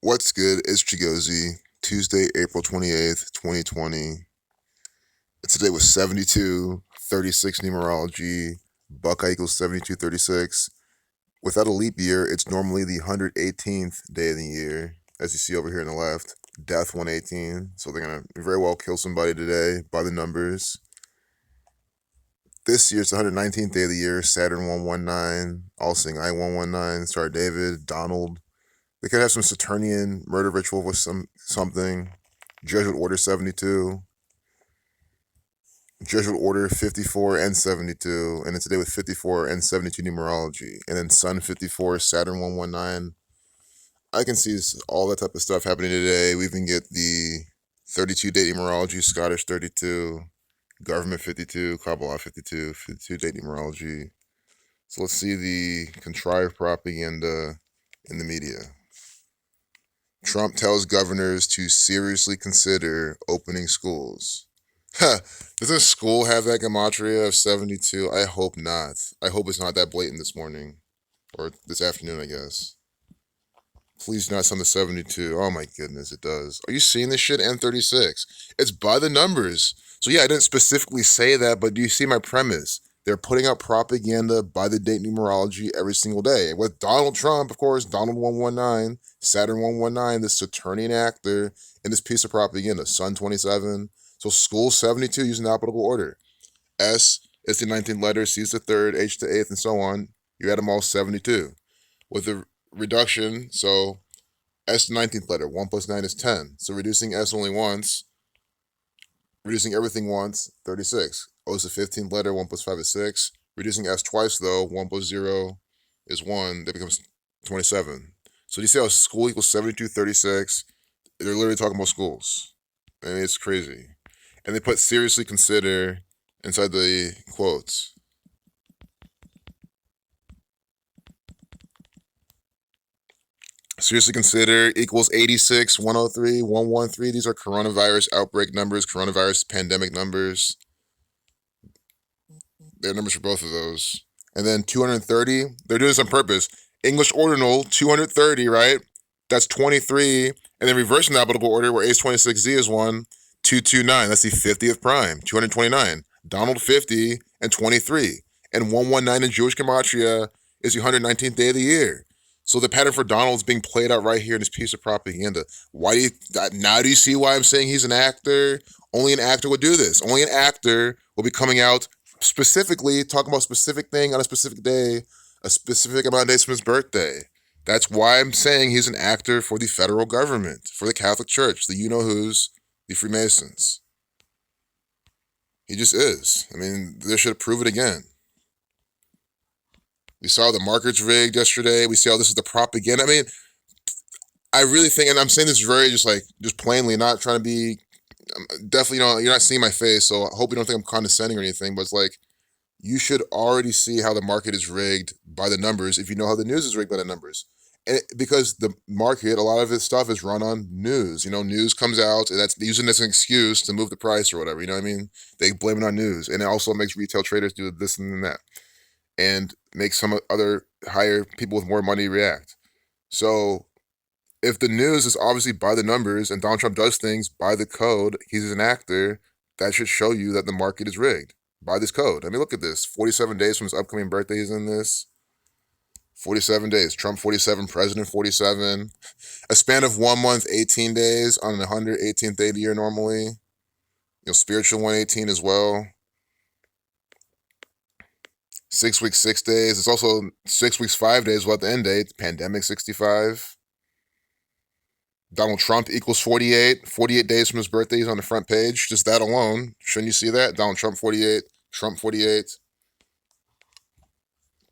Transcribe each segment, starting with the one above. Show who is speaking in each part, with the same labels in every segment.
Speaker 1: What's good? It's Chigozy. Tuesday, April 28th, 2020. Today was 7236 numerology. Buckeye equals 7236. Without a leap year, it's normally the 118th day of the year, as you see over here on the left. Death 118. So they're going to very well kill somebody today by the numbers. This year, it's the 119th day of the year. Saturn 119. All Seeing Eye 119. Star David. Donald. They could have some Saturnian murder ritual with something. Jesuit Order 72. Jesuit Order 54 and 72. And then today with 54 and 72 numerology. And then Sun 54, Saturn 119. I can see all that type of stuff happening today. We even get the 32 date numerology, Scottish 32, Government 52, Kabbalah 52, 52 date numerology. So let's see the contrived propaganda in the media. Trump tells governors to seriously consider opening schools. Doesn't school have that gematria of 72? I hope not. I hope it's not that blatant this morning. Or this afternoon, I guess. Please not send the 72. Oh my goodness, it does. Are you seeing this shit? N36. It's by the numbers. So yeah, I didn't specifically say that, but do you see my premise? They're putting out propaganda by the date numerology every single day. With Donald Trump, of course, Donald 119, Saturn 119, this Saturnian actor, in this piece of propaganda, Sun 27. So school 72 using alphabetical order. S is the 19th letter, C is the 3rd, H the 8th, and so on. You add them all 72. With the reduction, so S the 19th letter, 1 plus 9 is 10. So reducing S only once, reducing everything once, 36. O is the 15th letter, 1 plus 5 is 6. Reducing S twice though, 1 plus 0 is 1, that becomes 27. So do you see how school equals 7236? They're literally talking about schools. I mean, it's crazy. And they put seriously consider inside the quotes. Seriously consider equals 86, 103, 113. These are coronavirus outbreak numbers, coronavirus pandemic numbers. There are numbers for both of those. And then 230, they're doing this on purpose. English ordinal, 230, right? That's 23. And then reversing the alphabetical order where Ace 26Z is 1, 229. That's the 50th prime, 229. Donald 50 and 23. And 119 in Jewish Gematria is the 119th day of the year. So the pattern for Donald is being played out right here in this piece of propaganda. Now do you see why I'm saying he's an actor? Only an actor would do this. Only an actor will be coming out specifically talking about a specific thing on a specific day, a specific amount of days from his birthday. That's why I'm saying he's an actor for the federal government, for the Catholic Church, the you-know-who's, the Freemasons. He just is. I mean, they should prove it again. We saw the markets rigged yesterday. We see how this is the propaganda. I mean, I really think, and I'm saying this very just plainly, not trying to be, definitely, you're not seeing my face, so I hope you don't think I'm condescending or anything, but it's like, you should already see how the market is rigged by the numbers if you know how the news is rigged by the numbers. Because the market, a lot of its stuff is run on news. News comes out, and that's using this as an excuse to move the price or whatever. You know what I mean? They blame it on news. And it also makes retail traders do this and that. And makes some other higher people with more money react. So if the news is obviously by the numbers and Donald Trump does things by the code, he's an actor, that should show you that the market is rigged by this code. I mean, look at this. 47 days from his upcoming birthday, he's in this. 47 days. Trump 47, President 47. A span of 1 month, 18 days on the 118th day of the year normally. Spiritual 118 as well. 6 weeks, 6 days. It's also 6 weeks, 5 days without the end date. Pandemic 65. Donald Trump equals 48. 48 days from his birthday, he's on the front page. Just that alone. Shouldn't you see that? Donald Trump 48. Trump 48.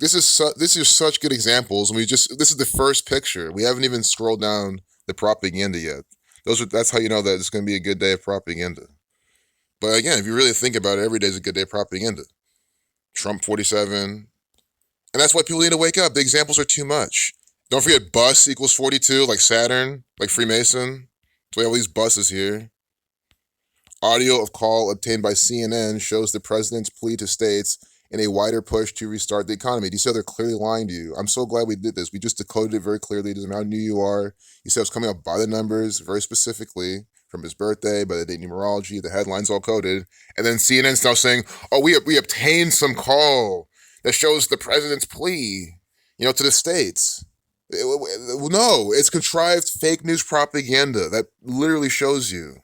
Speaker 1: This is such good examples. And this is the first picture. We haven't even scrolled down the propaganda yet. That's how you know that it's going to be a good day of propaganda. But again, if you really think about it, every day is a good day of propaganda. Trump 47. And that's why people need to wake up. The examples are too much. Don't forget bus equals 42, like Saturn, like Freemason. So we have all these buses here. Audio of call obtained by CNN shows the president's plea to states in a wider push to restart the economy. Do you see how they're clearly lying to you? I'm so glad we did this. We just decoded it very clearly. It doesn't matter how new you are. You see how it's coming up by the numbers very specifically from his birthday, by the date numerology, the headlines all coded. And then CNN's now saying, oh, we obtained some call that shows the president's plea, to the states. No, it's contrived fake news propaganda that literally shows you.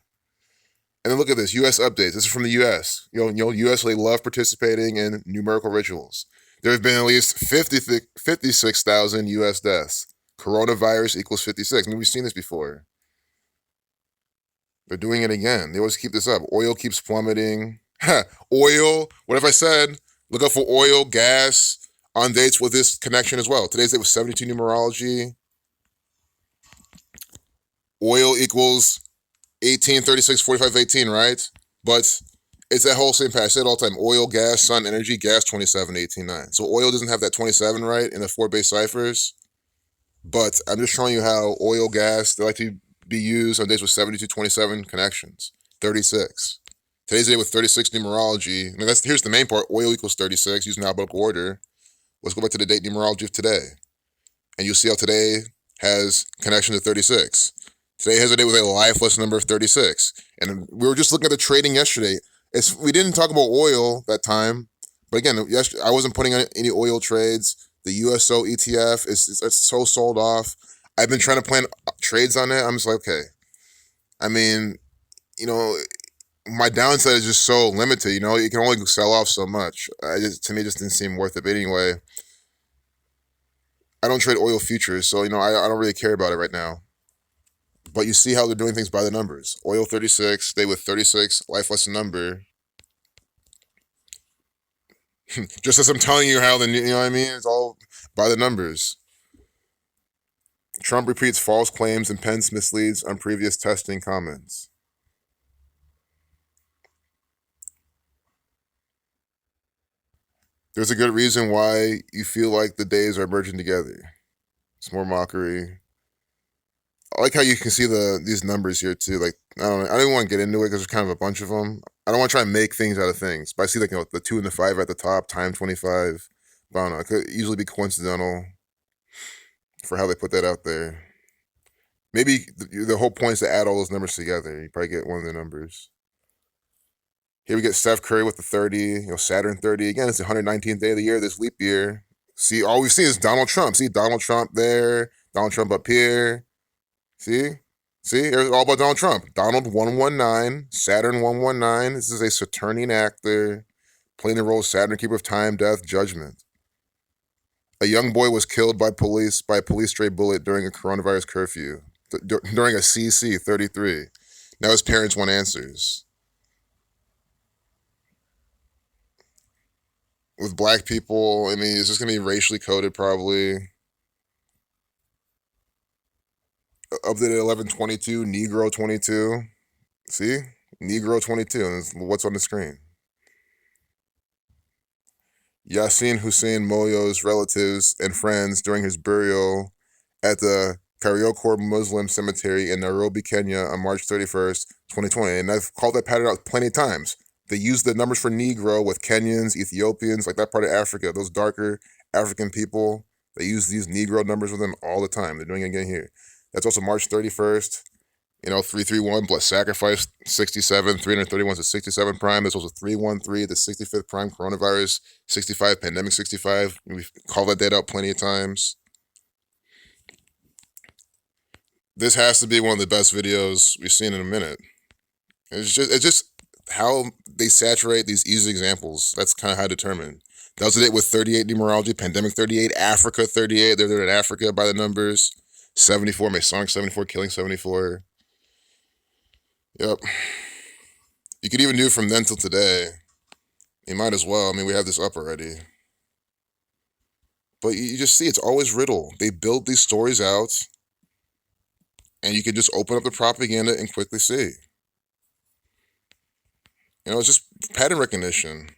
Speaker 1: And then look at this, U.S. updates. This is from the U.S. U.S. They love participating in numerical rituals. There have been at least 56,000 U.S. deaths. Coronavirus equals 56. I mean, we've seen this before. They're doing it again. They always keep this up. Oil keeps plummeting. Oil. What if I said, look out for oil, gas, on dates with this connection as well. Today's date was 72 numerology. Oil equals 18, 36, 45, 18, right? But it's that whole same pattern. I say it all the time. Oil, gas, sun, energy, gas, 27, 18, 9. So oil doesn't have that 27 right in the 4 base ciphers. But I'm just showing you how oil, gas, they like to be used on days with 72, 27 connections. 36. Today's day with 36 numerology. I mean, here's the main part. Oil equals 36 using alphabetical order. Let's go back to the date numerology of today. And you'll see how today has connection to 36. Today has a day with a lifeless number of 36. And we were just looking at the trading yesterday. We didn't talk about oil that time. But again, I wasn't putting on any oil trades. The USO ETF is so sold off. I've been trying to plan trades on it. I'm just like, okay. I mean, my downside is just so limited. You can only sell off so much. To me, it just didn't seem worth it. But anyway, I don't trade oil futures, so I don't really care about it right now. But you see how they're doing things by the numbers. Oil 36, stay with 36, life lesson number. Just as I'm telling you how it's all by the numbers. Trump repeats false claims and Pence misleads on previous testing comments. There's a good reason why you feel like the days are merging together. It's more mockery. I like how you can see these numbers here too. Like, I don't even want to get into it because there's kind of a bunch of them. I don't want to try and make things out of things. But I see the 2 and the 5 at the top, time 25. But I don't know. It could easily be coincidental for how they put that out there. Maybe the whole point is to add all those numbers together. You probably get one of the numbers. Here we get Steph Curry with the 30, Saturn 30. Again, it's the 119th day of the year, this leap year. See, all we've seen is Donald Trump. See, Donald Trump there, Donald Trump up here. See, it's all about Donald Trump. Donald 119, Saturn 119. This is a Saturnian actor playing the role of Saturn, keeper of time, death, judgment. A young boy was killed by a police stray bullet during a coronavirus curfew, during a CC 33. Now his parents want answers. With black people, it's just going to be racially coded probably. Updated 11/22, Negro 22. See? Negro 22, and what's on the screen? Yasin Hussein Moyo's relatives and friends during his burial at the Kariokor Muslim Cemetery in Nairobi, Kenya on March 31st, 2020. And I've called that pattern out plenty of times. They use the numbers for Negro with Kenyans, Ethiopians, like that part of Africa, those darker African people. They use these Negro numbers with them all the time. They're doing it again here. That's also March 31st. 331 plus sacrifice, 67, 331 is the 67 prime. There's also 313, the 65th prime, coronavirus, 65, pandemic 65. We've called that date out plenty of times. This has to be one of the best videos we've seen in a minute. It's just how they saturate these easy examples. That's kind of how I determine. That was the date with 38 numerology, pandemic 38, Africa 38. They're in Africa by the numbers. 74, Masonic 74, killing 74. Yep. You could even do it from then till today. You might as well. We have this up already. But you just see, it's always riddle. They build these stories out, and you can just open up the propaganda and quickly see. It's just pattern recognition.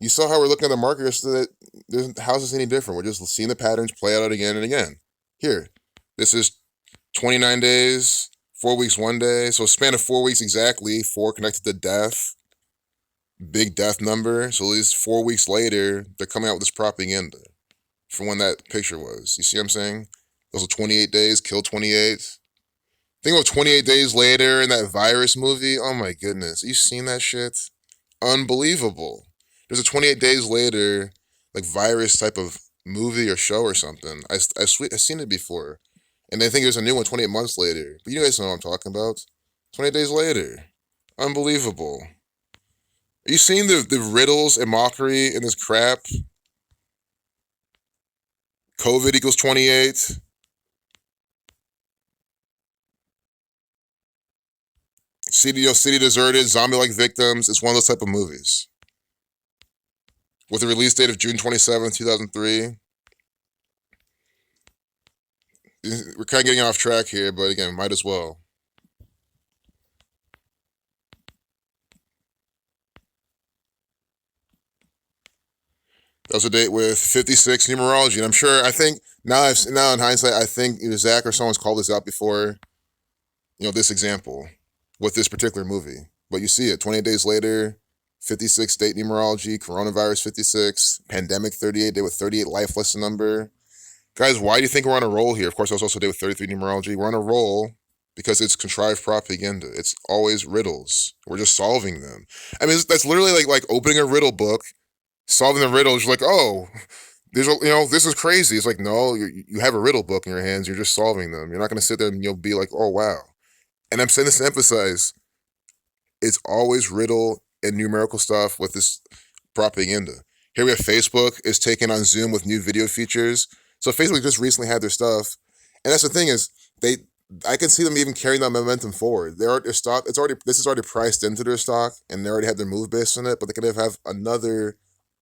Speaker 1: You saw how we're looking at the market yesterday. How's this any different? We're just seeing the patterns play out again and again. Here, this is 29 days, 4 weeks, 1 day. So a span of 4 weeks exactly, 4 connected to death. big death number. So at least 4 weeks later, they're coming out with this propaganda from when that picture was. You see what I'm saying? Those are 28 days, kill 28. Think about 28 days later in that virus movie. Oh my goodness. You seen that shit? Unbelievable. There's a 28 days later, like virus type of movie or show or something. I've seen it before. And I think there's a new one 28 months later. But you guys know what I'm talking about. 28 days later. Unbelievable. Are you seeing the riddles and mockery in this crap? COVID equals 28. City deserted, zombie-like victims. It's one of those type of movies. With a release date of June 27th, 2003. We're kind of getting off track here, but again, might as well. That was a date with 56 numerology, and I'm sure. I think now in hindsight, I think Zach or someone's called this out before. This example with this particular movie, but you see it 28 days later. 56 date numerology, coronavirus 56, pandemic 38 day with 38 life lesson number. Guys, why do you think we're on a roll here? Of course, I was also day with 33 numerology. We're on a roll because it's contrived propaganda. It's always riddles. We're just solving them. I mean, that's literally like opening a riddle book, solving the riddles. You're like, oh, this is crazy. It's like, no, you have a riddle book in your hands. You're just solving them. You're not going to sit there and you'll be like, oh, wow. And I'm saying this to emphasize, it's always riddle and numerical stuff with this propaganda. Here we have Facebook is taking on Zoom with new video features. So Facebook just recently had their stuff, and that's the thing is I can see them even carrying that momentum forward. Their stock, this is already priced into their stock, and they already have their move based on it. But they could have another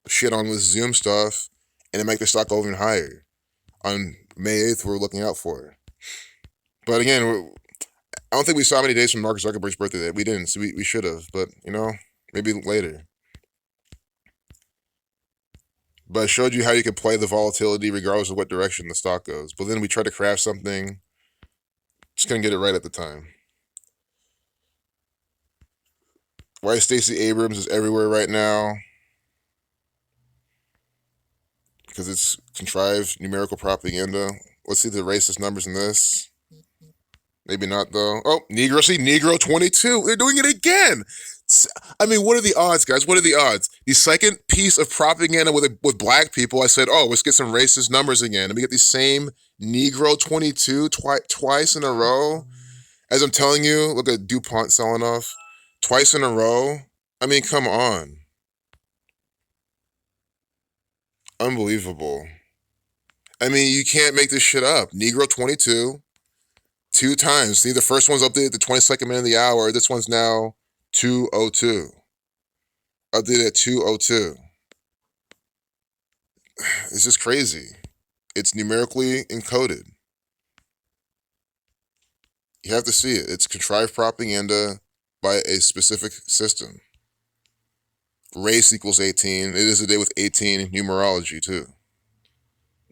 Speaker 1: shit on with Zoom stuff, and it make their stock go even higher. On May 8th, we're looking out for it. But again, I don't think we saw many days from Mark Zuckerberg's birthday. We didn't, so we should have. But maybe later. But I showed you how you could play the volatility regardless of what direction the stock goes. But then we tried to craft something, just couldn't get it right at the time. Why Stacey Abrams is everywhere right now? Because it's contrived numerical propaganda. Let's see the racist numbers in this. Maybe not, though. Oh, Negro 22. They're doing it again. I mean, what are the odds, guys? What are the odds? The second piece of propaganda with black people, I said, oh, let's get some racist numbers again. And we get the same Negro 22 twice in a row. As I'm telling you, look at DuPont selling off. Twice in a row. I mean, come on. Unbelievable. I mean, you can't make this shit up. Negro 22. 2 times. See, the first one's updated the 22nd minute of the hour. This one's now 2:02. Updated at 2:02. It's just crazy. It's numerically encoded. You have to see it. It's contrived propaganda by a specific system. Race equals 18. It is a day with 18 numerology, too.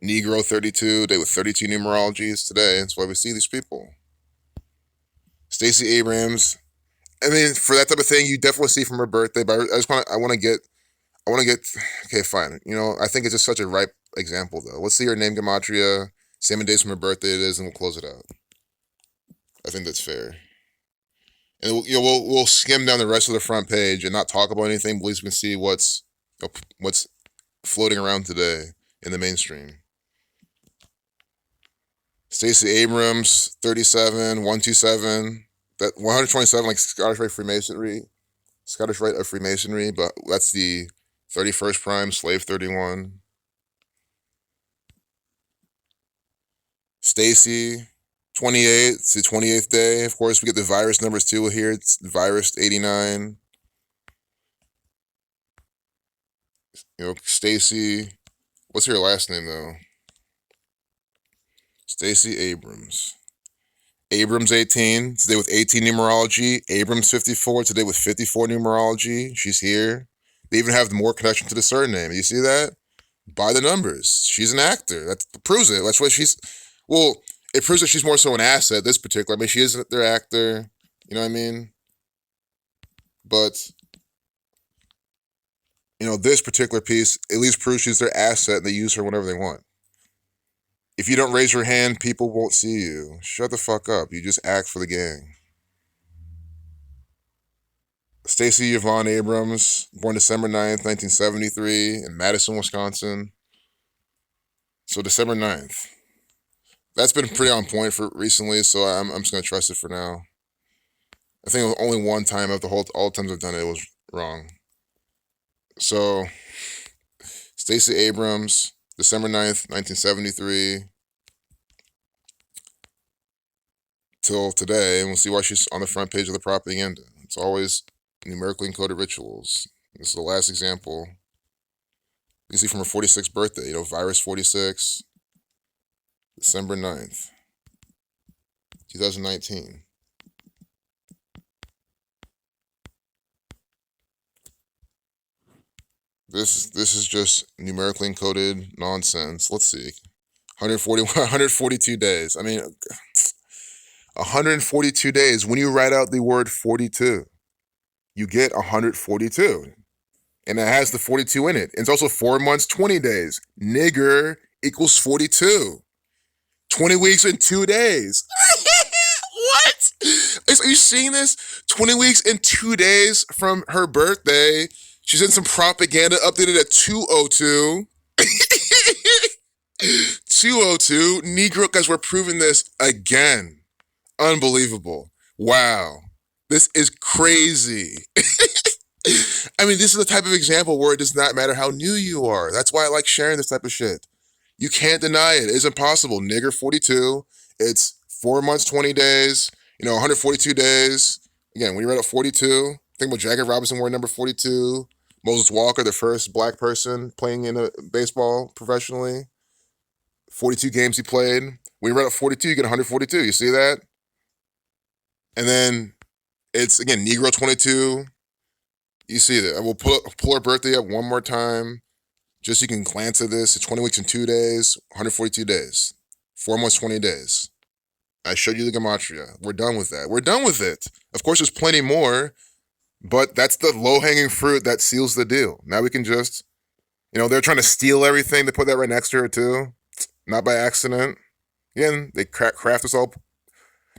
Speaker 1: Negro 32, day with 32 numerologies today. That's why we see these people. Stacey Abrams. I mean, for that type of thing, you definitely see from her birthday. But I want to get. Okay, fine. I think it's just such a ripe example, though. Let's see her name gematria. Same days from her birthday it is, and we'll close it out. I think that's fair. And we'll skim down the rest of the front page and not talk about anything. But at least we can see what's floating around today in the mainstream. Stacey Abrams, 37, 127. That 127, like Scottish Rite Freemasonry. Scottish Rite of Freemasonry, but that's the 31st prime, slave 31. Stacey, 28. It's the 28th day. Of course, we get the virus numbers too here. It's virus 89. Stacey. What's her last name, though? Stacey Abrams. Abrams 18, today with 18 numerology. Abrams 54, today with 54 numerology. She's here. They even have more connection to the surname. You see that? By the numbers. She's an actor. That proves it. That's why it proves that she's more so an asset, this particular. I mean, she is their actor. You know what I mean? But This particular piece at least proves she's their asset and they use her whenever they want. If you don't raise your hand, people won't see you. Shut the fuck up. You just act for the gang. Stacey Abrams, born December 9th, 1973, in Madison, Wisconsin. So December 9th. That's been pretty on point for recently, so I'm just going to trust it for now. I think it was only one time of all the times I've done it, it was wrong. So, Stacey Abrams, December 9th, 1973, till today, and we'll see why she's on the front page of the propaganda. It's always numerically encoded rituals. This is the last example. You can see from her 46th birthday, Virus 46, December 9th, 2019. This is just numerically encoded nonsense. Let's see. 142 days. I mean, 142 days. When you write out the word 42, you get 142. And it has the 42 in it. It's also 4 months, 20 days. Nigger equals 42. 20 weeks and 2 days. What? Are you seeing this? 20 weeks and 2 days from her birthday. She's in some propaganda updated at 2:02. 2:02. Negro, guys, we're proving this again. Unbelievable. Wow. This is crazy. I mean, this is the type of example where it does not matter how new you are. That's why I like sharing this type of shit. You can't deny it. It's impossible. Nigger 42. It's 4 months, 20 days, 142 days. Again, when you read up 42, think about Jackie Robinson wearing number 42. Moses Walker, the first black person playing in a baseball professionally. 42 games he played. When you read up 42, you get 142. You see that? And then it's, again, Negro 22. You see that. I will pull her birthday up one more time. Just so you can glance at this. It's 20 weeks and 2 days, 142 days. 4 months, 20 days. I showed you the gematria. We're done with that. We're done with it. Of course, there's plenty more, but that's the low-hanging fruit that seals the deal. Now we can just, they're trying to steal everything. They put that right next to her, too. Not by accident. Again, they craft this all.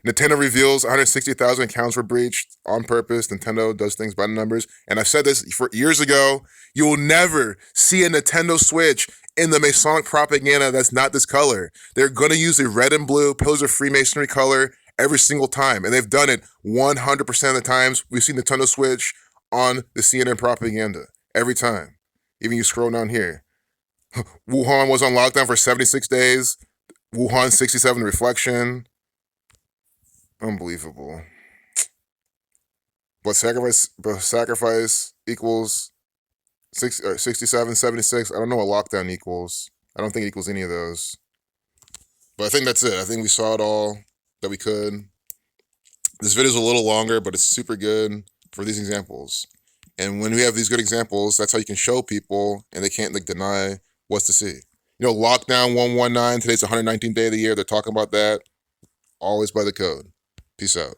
Speaker 1: Nintendo reveals 160,000 accounts were breached on purpose. Nintendo does things by the numbers. And I've said this for years ago. You will never see a Nintendo Switch in the Masonic propaganda that's not this color. They're going to use the red and blue Pillars of Freemasonry color every single time. And they've done it 100% of the times. We've seen Nintendo Switch on the CNN propaganda. Every time. Even you scroll down here. Wuhan was on lockdown for 76 days. Wuhan 67 reflection. Unbelievable. But sacrifice equals 67, 76. I don't know what lockdown equals. I don't think it equals any of those. But I think that's it. I think we saw it all that we could. This video is a little longer, but it's super good for these examples. And when we have these good examples, that's how you can show people and they can't deny what's to see. Lockdown 119, today's the 119th day of the year. They're talking about that. Always by the code. Peace out.